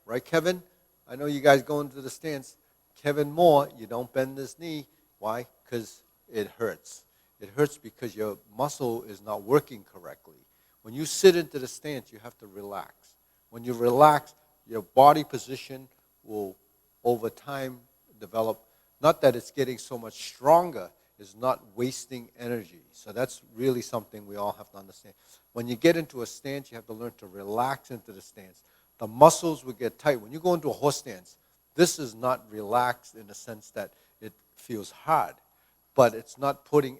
right, Kevin? I know you guys go into the stance. Kevin Moore, you don't bend this knee. Why? Because it hurts. It hurts because your muscle is not working correctly. When you sit into the stance, you have to relax. When you relax, your body position will, over time, develop. Not that it's getting so much stronger, it's not wasting energy. So that's really something we all have to understand. When you get into a stance, you have to learn to relax into the stance. The muscles will get tight. When you go into a horse stance, this is not relaxed in the sense that it feels hard, but it's not putting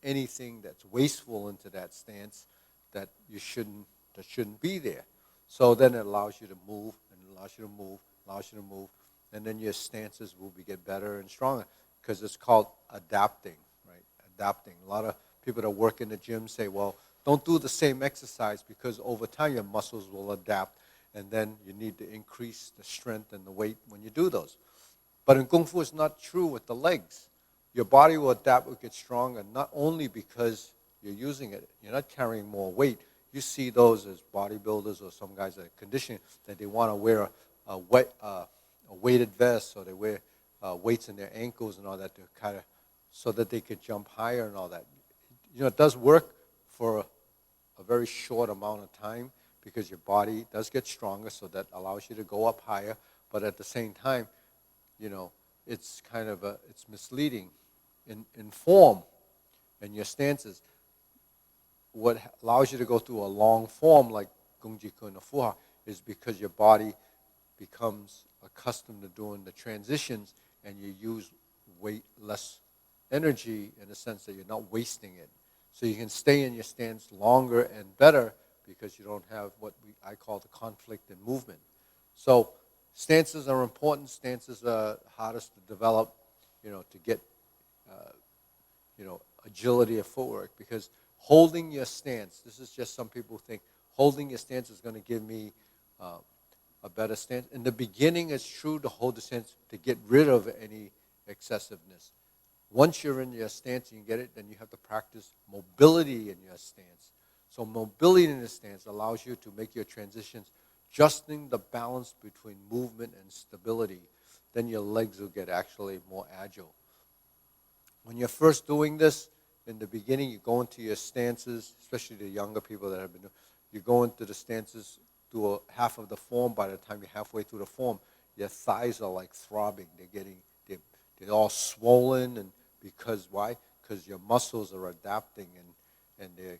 anything that's wasteful into that stance that shouldn't be there. So then it allows you to move, and allows you to move, allows you to move, and then your stances will get better and stronger because it's called adapting, right? Adapting. A lot of people that work in the gym say, well, don't do the same exercise because over time your muscles will adapt, and then you need to increase the strength and the weight when you do those. But in Kung Fu, it's not true with the legs. Your body will adapt, will get stronger, not only because you're using it, you're not carrying more weight. You see those as bodybuilders or some guys that are conditioning that they want to wear a weighted vest, or they wear weights in their ankles and all that to kind of, so that they could jump higher and all that. You know, it does work for a very short amount of time because your body does get stronger, so that allows you to go up higher. But at the same time, you know, it's kind of it's misleading in form and your stances. What allows you to go through a long form like Gung Ji Kun or Fuha is because your body becomes accustomed to doing the transitions, and you use less energy in the sense that you're not wasting it. So you can stay in your stance longer and better because you don't have what I call the conflict in movement. So stances are important. Stances are hardest to develop, you know, to get, agility of footwork, because holding your stance, this is just some people think, holding your stance is going to give me a better stance. In the beginning, it's true to hold the stance to get rid of any excessiveness. Once you're in your stance and you get it, then you have to practice mobility in your stance. So mobility in the stance allows you to make your transitions, adjusting the balance between movement and stability. Then your legs will get actually more agile. When you're first doing this, in the beginning, you go into your stances, especially the younger people that have been doing, you go into the stances, do half of the form. By the time you're halfway through the form, your thighs are like throbbing. They're all swollen, and because why? Because your muscles are adapting and they're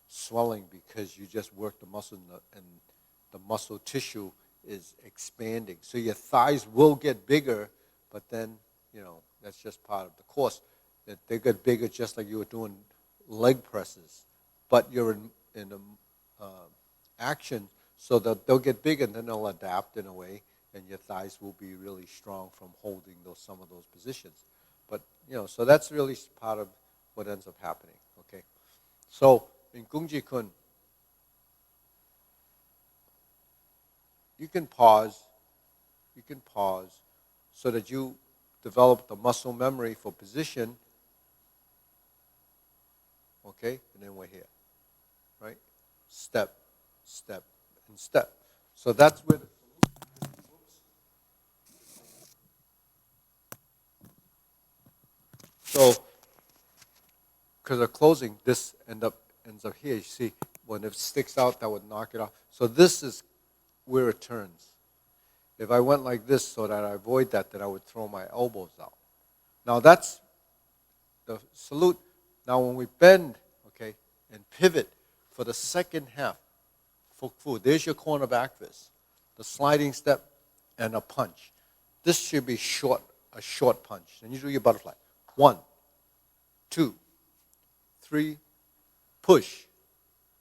swelling because you just work the muscle and the muscle tissue is expanding. So your thighs will get bigger, but then, that's just part of the course. That they get bigger just like you were doing leg presses, but you're in action, so that they'll get bigger and then they'll adapt in a way, and your thighs will be really strong from holding some of those positions. But so that's really part of what ends up happening. Okay, so in Gung Ji Kun, you can pause so that you develop the muscle memory for position. Okay, and then we're here, right? Step, step, and step. So that's where the so because of closing, this ends up here. You see, when it sticks out, that would knock it off. So this is where it turns. If I went like this so that I avoid that, then I would throw my elbows out. Now that's the salute. Now when we bend, okay, and pivot for the second half, Fook Fu, there's your cornerback fist, the sliding step, and a punch. This should be a short punch. Then you do your butterfly. 1, 2, 3, push.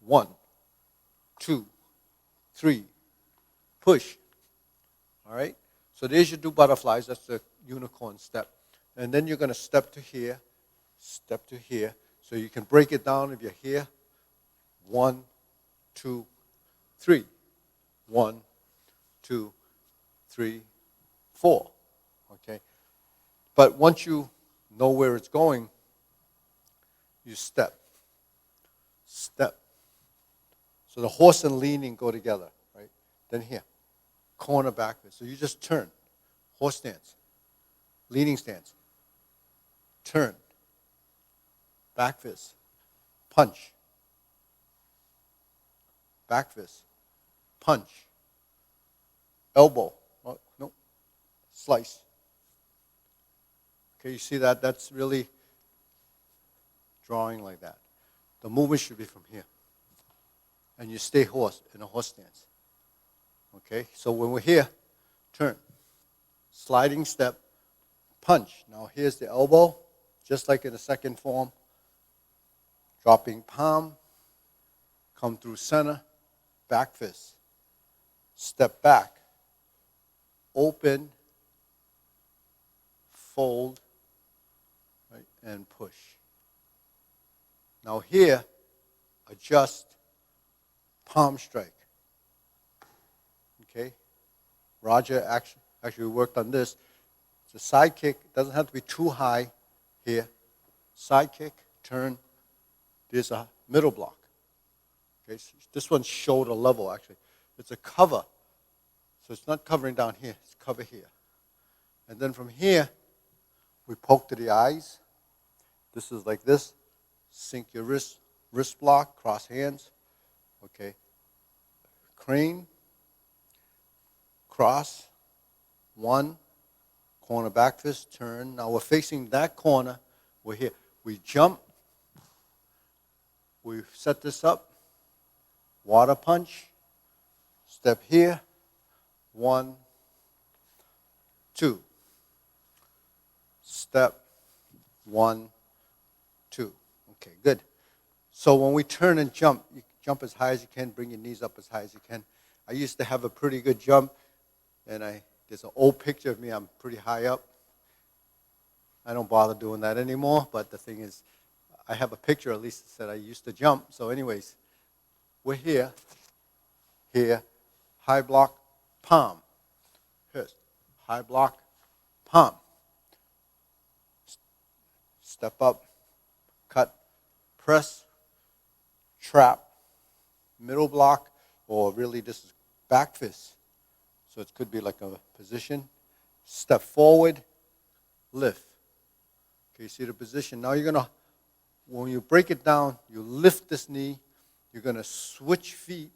1, 2, 3, push. All right? So there's your 2 butterflies. That's the unicorn step. And then you're going to step to here, step to here. So you can break it down if you're here. 1, 2, 3. 1, 2, 3, 4. Okay? But once you know where it's going, you step. Step. So the horse and leaning go together, right? Then here. corner back fist. So you just turn. Horse stance. Leaning stance. Turn. Back fist. Punch. Back fist. Punch. Elbow. Oh, no. Slice. Okay, you see that? That's really drawing like that. The movement should be from here. And you stay horse in a horse stance. Okay, so when we're here, turn. Sliding step, punch. Now here's the elbow, just like in the second form. Dropping palm, come through center, back fist. Step back, open, fold, right, and push. Now here, adjust, palm strike. Okay? Roger actually worked on this. It's a side kick. It doesn't have to be too high here. Side kick, turn. There's a middle block. Okay? So this one's shoulder level, actually. It's a cover. So it's not covering down here. It's cover here. And then from here, we poke to the eyes. This is like this. Sink your wrist block, cross hands. Okay. Crane. Cross. One. Corner back fist, turn. Now we're facing that corner. We're here. We jump. We set this up. Water punch. Step here. 1, 2. Step 1, 2. Okay, good. So when we turn and jump, you jump as high as you can, bring your knees up as high as you can. I used to have a pretty good jump, and there's an old picture of me, I'm pretty high up. I don't bother doing that anymore, but the thing is, I have a picture at least that said I used to jump. So anyways, we're here, high block, palm. Here's high block, palm. Step up, cut, press, trap, middle block, or really this is back fist. So it could be like a position. Step forward, lift. Okay, you see the position. Now you're going to, when you break it down, you lift this knee. You're going to switch feet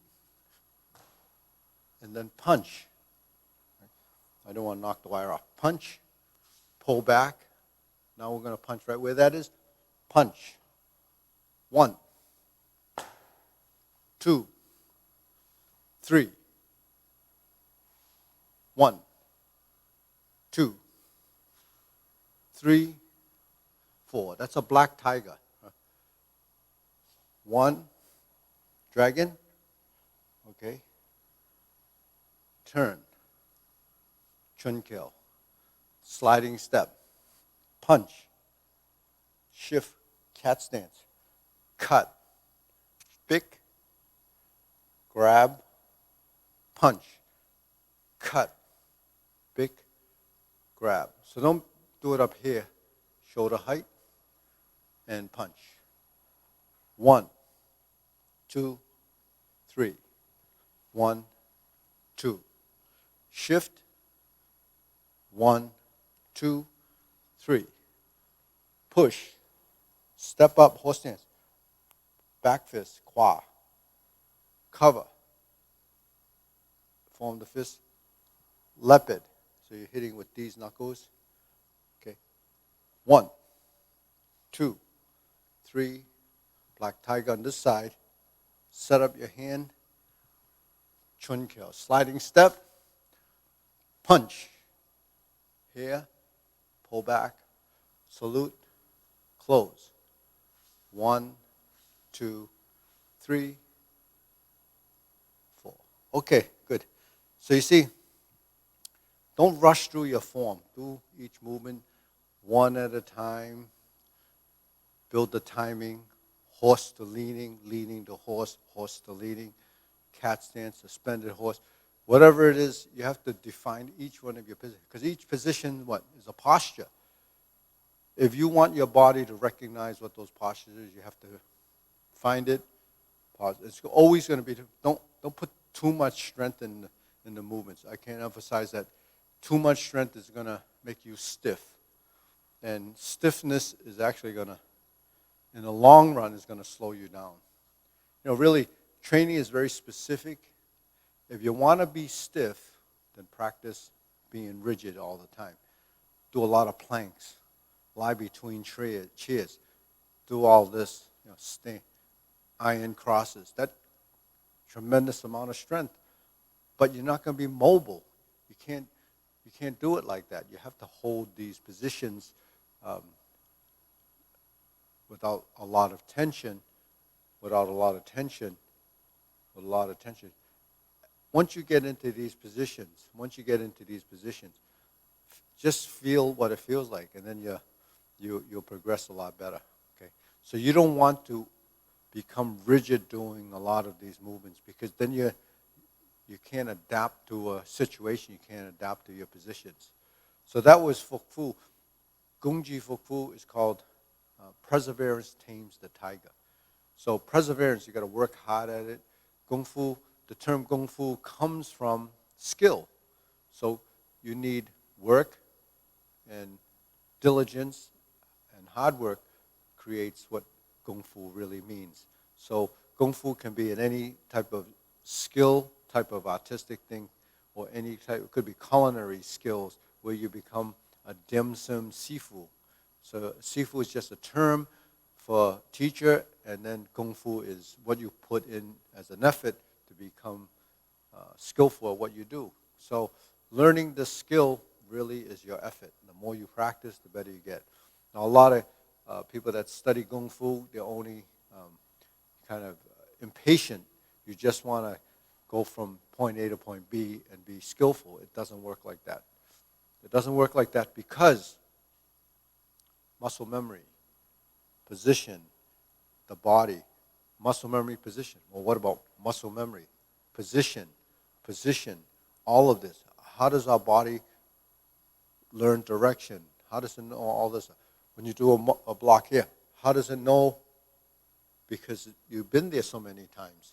and then punch. I don't want to knock the wire off. Punch, pull back. Now we're going to punch right where that is. Punch. 1, 2, 3. 1, 2, 3, 4. That's a black tiger. 1, dragon. Okay. Turn. Chunkyeo. Sliding step. Punch. Shift. Cat stance. Cut. Pick. Grab. Punch. Cut. Pick. Grab. So don't do it up here. Shoulder height. And punch. 1, 2, 3. 1, 2. Shift. 1, 2, 3. Push. Step up, horse stance. Back fist, kwa. Cover. Form the fist. Leopard. So you're hitting with these knuckles. Okay. 1, 2, 3. Black tiger on this side. Set up your hand. Chunkyeo. Sliding step. Punch. Here. Pull back. Salute. Close. 1, 2, 3, 4. Okay, good. So you see, don't rush through your form. Do each movement one at a time. Build the timing. Horse to leaning, leaning to horse, horse to leaning, cat stance, suspended horse. Whatever it is, you have to define each one of your positions. Because each position, is a posture. If you want your body to recognize what those postures is, you have to find it, pause. It's always going to be, don't put too much strength in in the movements. I can't emphasize that too much strength is going to make you stiff. And stiffness is actually going to, in the long run, is going to slow you down. You know, really, training is very specific. If you want to be stiff, then practice being rigid all the time. Do a lot of planks. Lie between chairs. Do all this, you know, stay, iron crosses. That tremendous amount of strength. But you're not going to be mobile. You can't do it like that. You have to hold these positions without a lot of tension. Once you get into these positions, just feel what it feels like, and then you'll progress a lot better. Okay, so you don't want to become rigid doing a lot of these movements, because then you can't adapt to a situation, you can't adapt to your positions. So that was Fook Fu. Gungji Fook Fu is called Perseverance Tames the Tiger. So perseverance, you got to work hard at it. Kung Fu, the term Kung Fu comes from skill. So you need work, and diligence and hard work creates what Kung Fu really means. So Kung Fu can be in any type of skill, type of artistic thing, or any type, it could be culinary skills where you become a dim sum sifu. So sifu is just a term for teacher, and then Kung Fu is what you put in as an effort to become skillful at what you do. So learning the skill really is your effort. The more you practice, the better you get. Now, a lot of people that study Kung Fu, they're only kind of impatient. You just want to go from point A to point B and be skillful. It doesn't work like that. It doesn't work like that because muscle memory, position, the body, muscle memory, position. Well, what about muscle memory, position, all of this? How does our body learn direction? How does it know all this? When you do a block here, how does it know? Because you've been there so many times.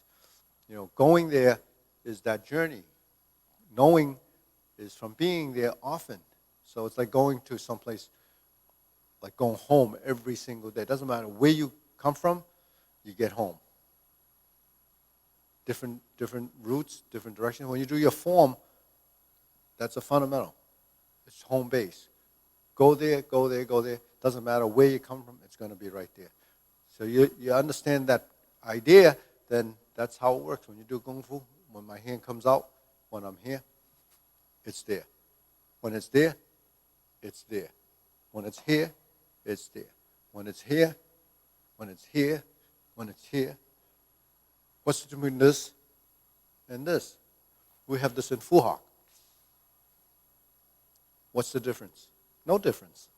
You know, going there is that journey. Knowing is from being there often. So it's like going to someplace, like going home every single day. It doesn't matter where you come from, you get home. Different routes, different directions. When you do your form, that's a fundamental. It's home base. Go there. Doesn't matter where you come from, it's going to be right there. So you understand that idea, then that's how it works. When you do Kung Fu, when my hand comes out, when I'm here, it's there. When it's there, it's there. When it's here, it's there. When it's here, when it's here, when it's here. What's between this and this? We have this in footwork. What's the difference? No difference.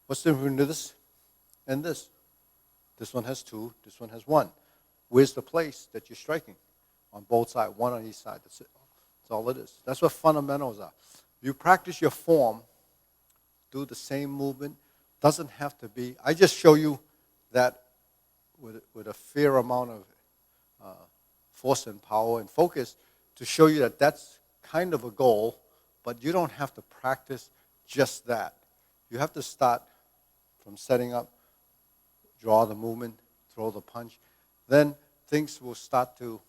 What's the difference between this and this? This one has two, this one has one. Where's the place that you're striking? On both sides, one on each side. That's it. That's all it is. That's what fundamentals are. You practice your form, do the same movement. Doesn't have to be. I just show you that with a fair amount of force and power and focus to show you that that's kind of a goal, but you don't have to practice just that. You have to start from setting up, draw the movement, throw the punch. Then things will start to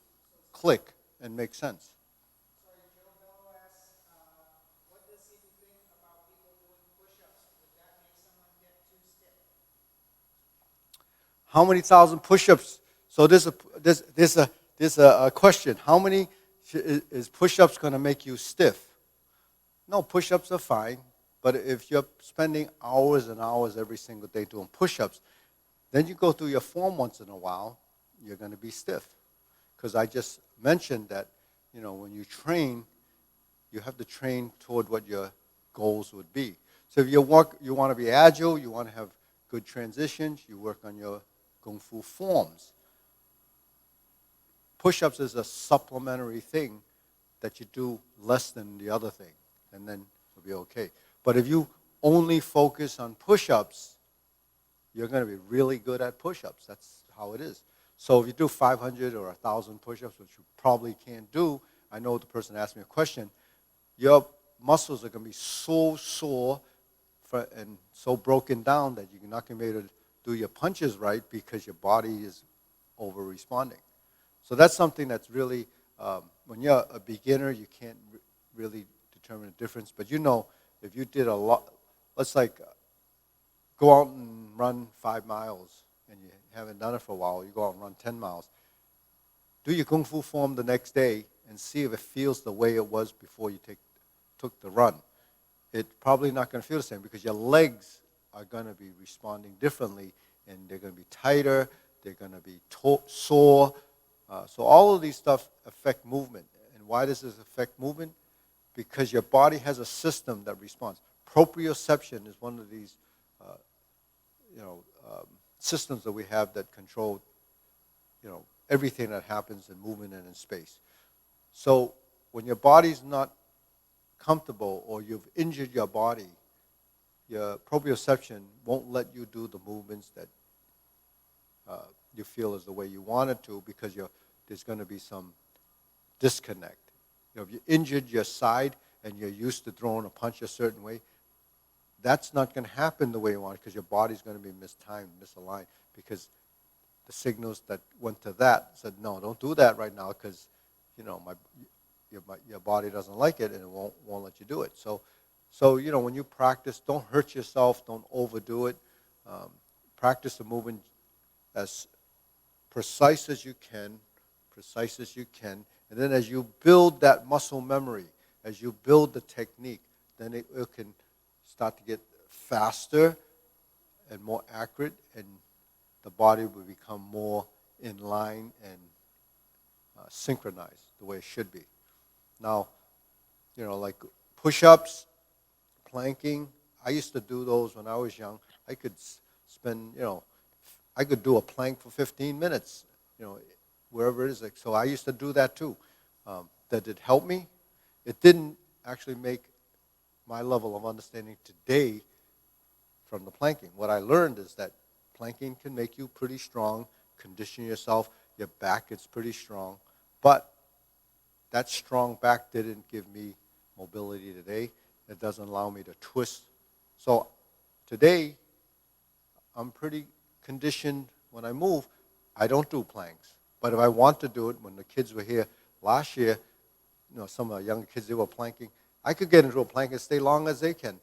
click and make sense. Sorry, Joe Bello asks, what does he think about people doing push-ups? Would that make someone get too stiff? How many thousand push-ups? So there's a question. How many is push-ups going to make you stiff? No, push-ups are fine. But if you're spending hours and hours every single day doing push-ups, then you go through your form once in a while, you're going to be stiff. Because I just mentioned that, you know, when you train, you have to train toward what your goals would be. So if you want to be agile, you want to have good transitions, you work on your Kung Fu forms. Push-ups is a supplementary thing that you do less than the other thing, and then you'll be okay. But if you only focus on push-ups, you're going to be really good at push-ups. That's how it is. So if you do 500 or 1,000 push-ups, which you probably can't do, I know the person asked me a question, your muscles are going to be so sore and so broken down that you're not going to be able to do your punches right because your body is over responding. So that's something that's really, when you're a beginner, you can't really determine the difference. But you know, if you did a lot, let's like go out and run 5 miles and you haven't done it for a while, you go out and run 10 miles. Do your Kung Fu form the next day and see if it feels the way it was before you took the run. It's probably not going to feel the same because your legs are going to be responding differently and they're going to be tighter, they're going to be sore. So all of these stuff affect movement. And why does this affect movement? Because your body has a system that responds. Proprioception is one of these systems that we have that control everything that happens in movement and in space. So when your body's not comfortable or you've injured your body, your proprioception won't let you do the movements that you feel is the way you want it to because there's going to be some disconnect. If you injured your side and you're used to throwing a punch a certain way, that's not going to happen the way you want it because your body's going to be mistimed, misaligned, because the signals that went to that said, no, don't do that right now because your body doesn't like it and it won't let you do it. So when you practice, don't hurt yourself, don't overdo it. Practice the movement as precise as you can, and then as you build that muscle memory, as you build the technique, then it can start to get faster and more accurate, and the body will become more in line and synchronized the way it should be. Now, like push-ups, planking, I used to do those when I was young. I could spend, I could do a plank for 15 minutes, wherever it is. So I used to do that too. Did it help me? It didn't actually make my level of understanding today from the planking. What I learned is that planking can make you pretty strong, condition yourself, your back is pretty strong, but that strong back didn't give me mobility today. It doesn't allow me to twist. So today, I'm pretty conditioned when I move. I don't do planks. But if I want to do it, when the kids were here last year, some of the younger kids, they were planking. I could get into a plank and stay long as they can,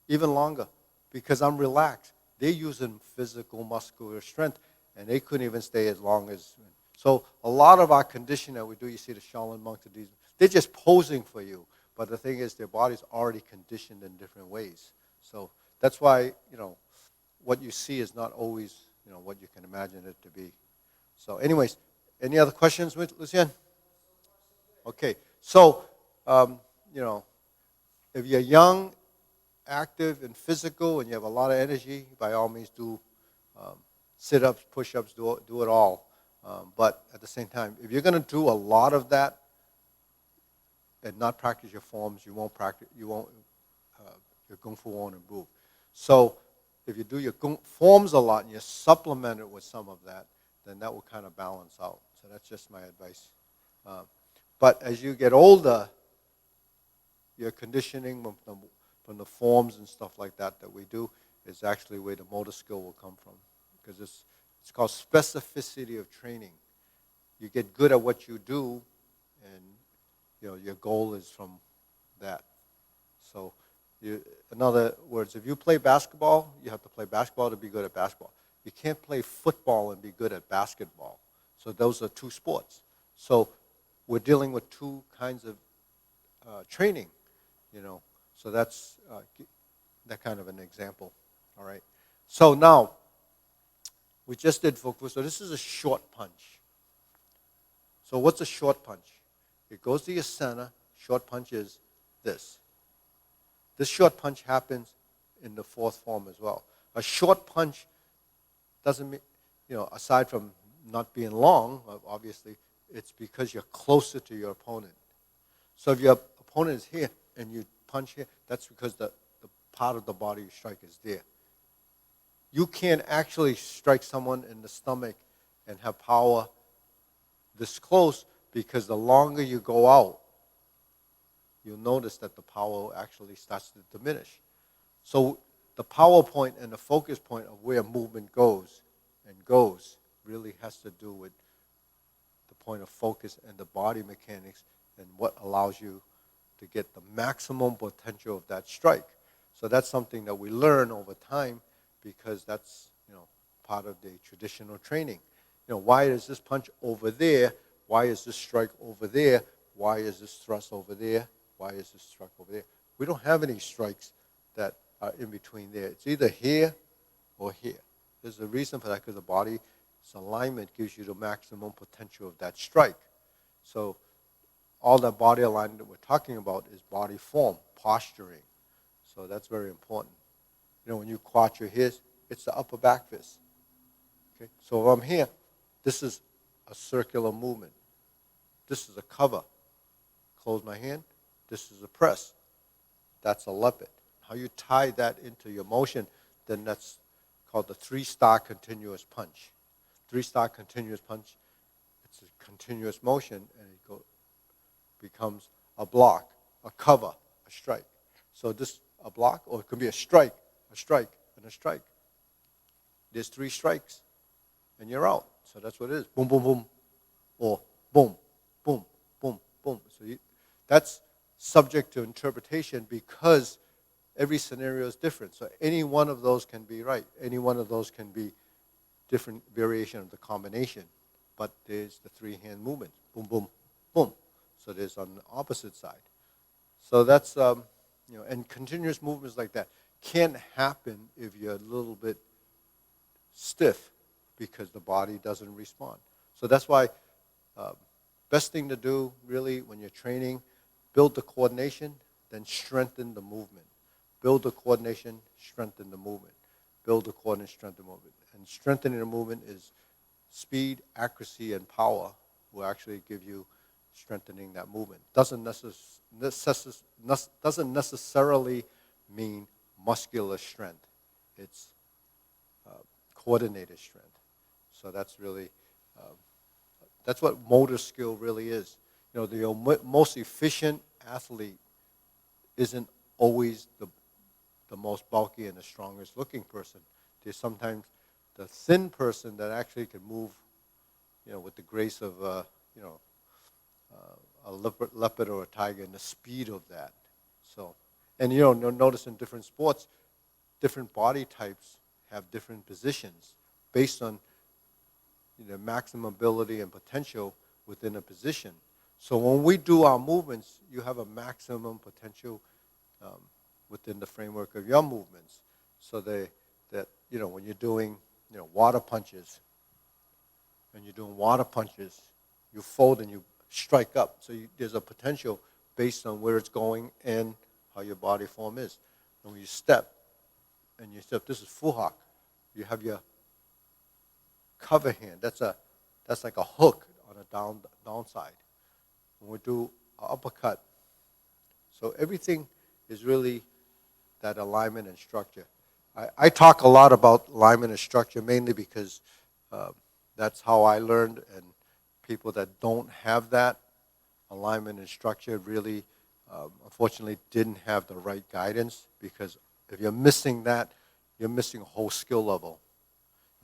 even longer, because I'm relaxed. They're using physical muscular strength, and they couldn't even stay as long as. So a lot of our conditioning that we do, you see the Shaolin monks, they're just posing for you. But the thing is, their body's already conditioned in different ways. So that's why, what you see is not always, what you can imagine it to be. So anyways, any other questions, Lucian? Okay. So, if you're young, active, and physical, and you have a lot of energy, by all means do sit-ups, push-ups, do it all. But at the same time, if you're going to do a lot of that and not practice your forms, your Kung Fu won't improve. So if you do your forms a lot and you supplement it with some of that, then that will kind of balance out. So that's just my advice. But as you get older, your conditioning from the forms and stuff like that we do is actually where the motor skill will come from. Because it's called specificity of training. You get good at what you do, and your goal is from that. So, in other words, if you play basketball, you have to play basketball to be good at basketball. You can't play football and be good at basketball. So those are two sports. So we're dealing with two kinds of training, So that's that kind of an example. All right. So now, we just did Fook. So this is a short punch. So what's a short punch? It goes to your center. Short punch is this. This short punch happens in the fourth form as well. A short punch doesn't mean, aside from not being long, obviously, it's because you're closer to your opponent. So if your opponent is here and you punch here, that's because the part of the body you strike is there. You can't actually strike someone in the stomach and have power this close because the longer you go out, you'll notice that the power actually starts to diminish. So the power point and the focus point of where movement goes really has to do with the point of focus and the body mechanics and what allows you to get the maximum potential of that strike. So that's something that we learn over time because that's, part of the traditional training. Why is this punch over there? Why is this strike over there? Why is this thrust over there? Why is this strike over there? We don't have any strikes that are in between there. It's either here or here. There's a reason for that because the body's alignment gives you the maximum potential of that strike. So all that body alignment that we're talking about is body form, posturing. So that's very important. When you quat your hips, it's the upper back fist. Okay? So if I'm here, this is a circular movement. This is a cover. Close my hand. This is a press. That's a leopard. How you tie that into your motion, then that's called the 3-star continuous punch. 3-star continuous punch, it's a continuous motion, and it becomes a block, a cover, a strike. So this a block, or it could be a strike, and a strike. There's 3 strikes, and you're out. So that's what it is. Boom, boom, boom, or boom, boom, boom, boom. So that's subject to interpretation because every scenario is different. So any one of those can be right. Any one of those can be different variation of the combination. But there's the 3-hand movement. Boom, boom, boom. So there's on the opposite side. So that's, and continuous movements like that can't happen if you're a little bit stiff because the body doesn't respond. So that's why best thing to do really when you're training, build the coordination, then strengthen the movement. Build the coordination, strengthen the movement. Build the coordination, strengthen the movement. And strengthening the movement is speed, accuracy, and power will actually give you strengthening that movement. Doesn't necessarily mean muscular strength. It's coordinated strength. So that's really, that's what motor skill really is. The most efficient athlete isn't always the most bulky and the strongest looking person. There's sometimes the thin person that actually can move, with the grace of, a leopard or a tiger and the speed of that. So, and notice in different sports, different body types have different positions based on maximum ability and potential within a position. So when we do our movements, you have a maximum potential within the framework of your movements. So that when you're doing water punches, you fold and you strike up. So there's a potential based on where it's going and how your body form is. And when you step, this is footwork. You have your cover hand. That's like a hook on a downside. When we do an uppercut, so everything is really that alignment and structure. I talk a lot about alignment and structure mainly because that's how I learned, and people that don't have that alignment and structure really, unfortunately, didn't have the right guidance, because if you're missing that, you're missing a whole skill level.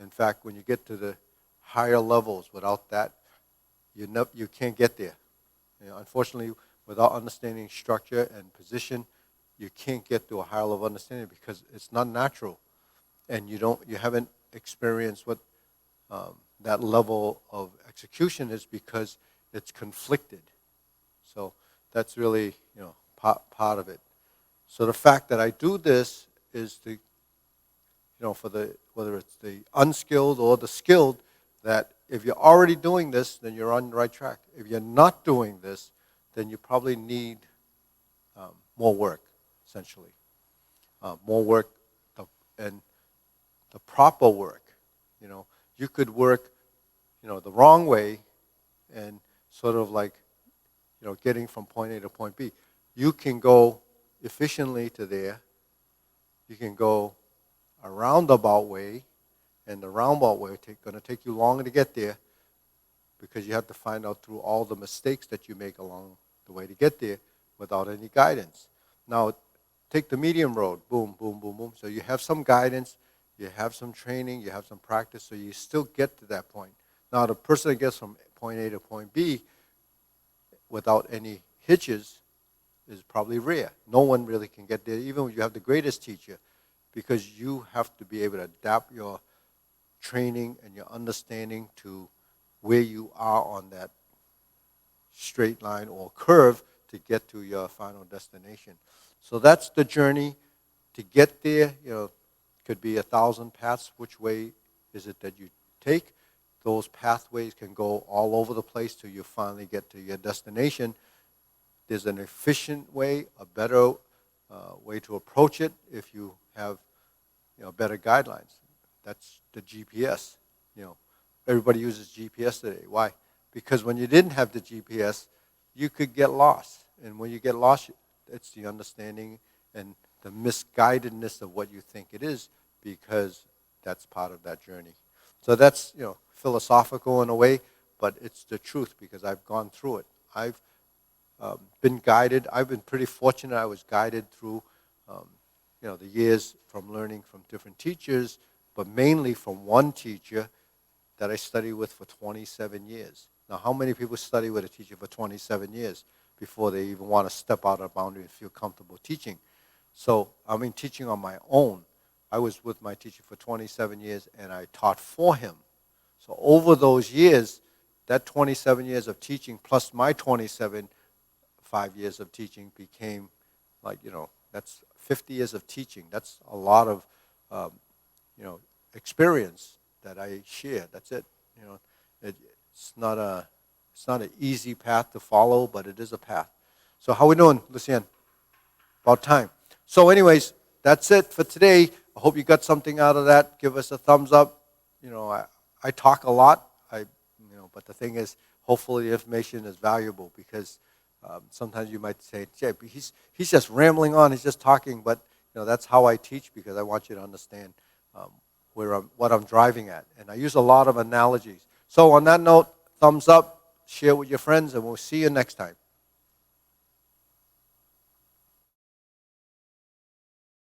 In fact, when you get to the higher levels without that, you can't get there. Unfortunately, without understanding structure and position, you can't get to a higher level of understanding because it's not natural, and you haven't experienced what that level of execution is because it's conflicted. So that's really part of it. So the fact that I do this is to for whether it's the unskilled or the skilled, that if you're already doing this, then you're on the right track. If you're not doing this, then you probably need more work, essentially. More work, and the proper work. You could work, the wrong way, and sort of like, getting from point A to point B. You can go efficiently to there. You can go a roundabout way, and the roundabout way going to take you longer to get there because you have to find out through all the mistakes that you make along the way to get there without any guidance. Now, take the medium road, boom, boom, boom, boom. So you have some guidance, you have some training, you have some practice, so you still get to that point. Now, the person that gets from point A to point B without any hitches is probably rare. No one really can get there, even when you have the greatest teacher, because you have to be able to adapt your training and your understanding to where you are on that straight line or curve to get to your final destination. So that's the journey to get there. Could be 1,000 paths. Which way is it that you take? Those pathways can go all over the place till you finally get to your destination. There's an efficient way, a better way to approach it if you have better guidelines. That's the GPS. Everybody uses GPS today. Why? Because when you didn't have the GPS, you could get lost. And when you get lost, it's the understanding and the misguidedness of what you think it is, because that's part of that journey. So that's, philosophical in a way, but it's the truth because I've gone through it. I've been guided. I've been pretty fortunate. I was guided through, the years from learning from different teachers, but mainly from one teacher that I studied with for 27 years. Now, how many people study with a teacher for 27 years before they even want to step out of a boundary and feel comfortable teaching? So, teaching on my own. I was with my teacher for 27 years, and I taught for him. So over those years, that 27 years of teaching plus my 5 years of teaching became that's 50 years of teaching. That's a lot of, experience that I share. That's it. It's not an easy path to follow, but it is a path. So how we doing, Lucienne? About time. So anyways, that's it for today. I hope you got something out of that. Give us a thumbs up. I talk a lot, but the thing is, hopefully the information is valuable, because sometimes you might say, "Jay, he's just rambling on. He's just talking." But that's how I teach, because I want you to understand what I'm driving at, and I use a lot of analogies. So on that note, thumbs up, share with your friends, and we'll see you next time.